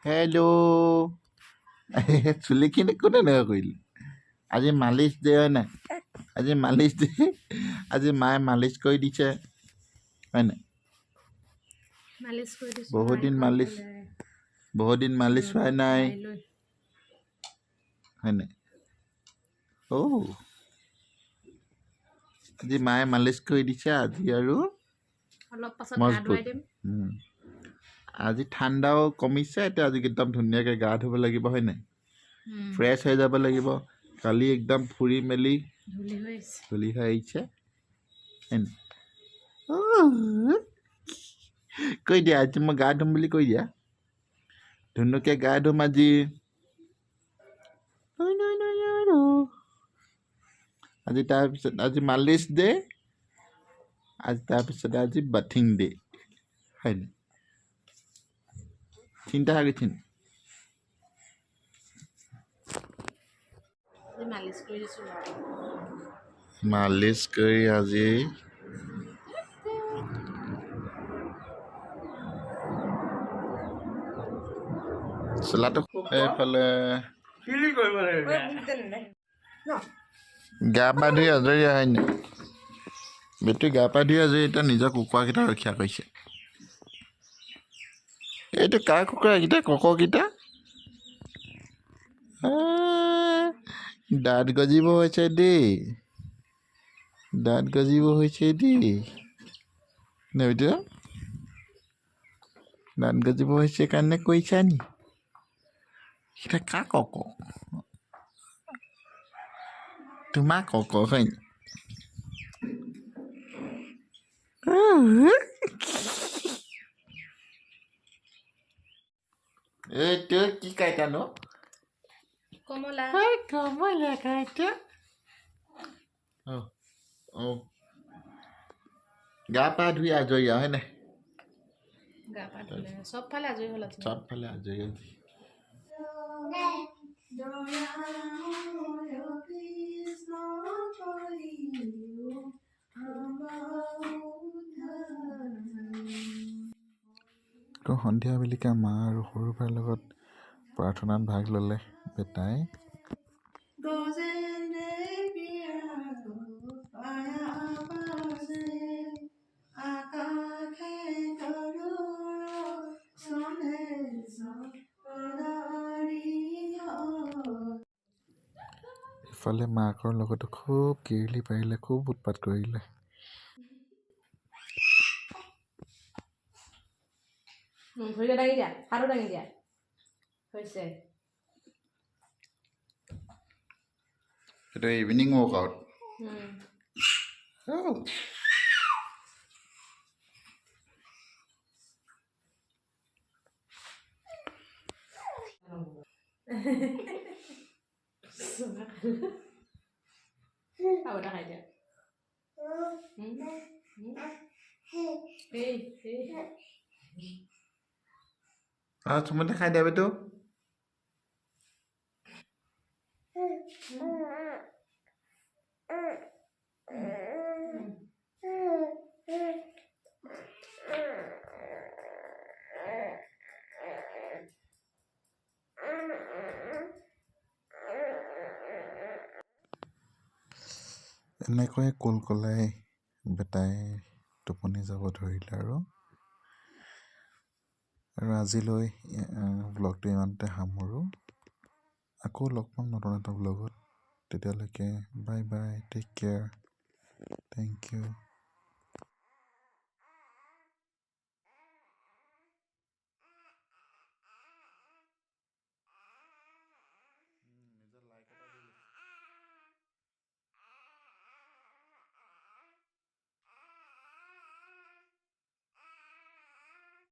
hello' চুলিখিনি কোনে এনেকুৱা কৰিলে আজি মালিচ দে হয় নাই আজি মালিচ দে আজি মায়ে মালিচ কৰি দিছে হয় নাই বহুত দিন মালিচ হোৱা নাই হয় নাই আজি মায়ে মালিচ কৰি দিছে আজি আৰু মজবুত আজি ঠাণ্ডাও কমিছে এতিয়া আজি একদম ধুনীয়াকৈ গা ধুব লাগিব হয় নাই ফ্ৰেছ হৈ যাব লাগিব কালি একদম ফুৰি মেলি ধূলি হৈ আহিছে কৈ দিয়া আজি মই গা ধুম বুলি কৈ দিয়া ধুনুকে গা ধুম আজি আজি তাৰপিছত আজি মালিচ দে আজি তাৰপিছতে আজি বাথিং দে হয় নাই চিন্তা হৈ গৈছে মালিচ কৰি আজি চোলাটো এইফালে গা পা ধুই আজৰি হয় নাই বেটি গা পা ধুই আজৰি এতিয়া নিজৰ কুকুৰাকেইটা ৰক্ষা কৰিছে এইটো কাৰ কুকুৰাকেইটা কককেইটা দাঁত গজিব হৈছে দেই দাঁত গজিব হৈছে দেই নেবিটো দাঁত গজিব হৈছে কাৰণে কৈছা নি সেইটা কা কক তোমাৰ কক হয় এইটো কি কাইটানো কমলা কমলা কাইটা গা পা ধুই আজৰি হয় নাই চবফালে আজৰি হ'ল চবফালে আজৰি হ'ল তো সন্ধিয়া বেলিকা মা আৰু সৰু ভাইৰ লগত প্ৰাৰ্থনাত ভাগ ল'লে বেটাই ইফালে মাকৰ লগতো খুব কিৰিলি পাৰিলে খুব উৎপাত কৰিলে সেইটো ইভিনিং ৱৰ্কআউট চুমতে খাই দিয়া বেটো এনেকৈয়ে কলকলাই বেটাই টোপনি যাব ধৰিলে আৰু আজিলৈ ব্লগটো ইমানতে সামৰোঁ আকৌ লগ পাম নতুন এটা ব্লগত তেতিয়ালৈকে bye bye take care thank U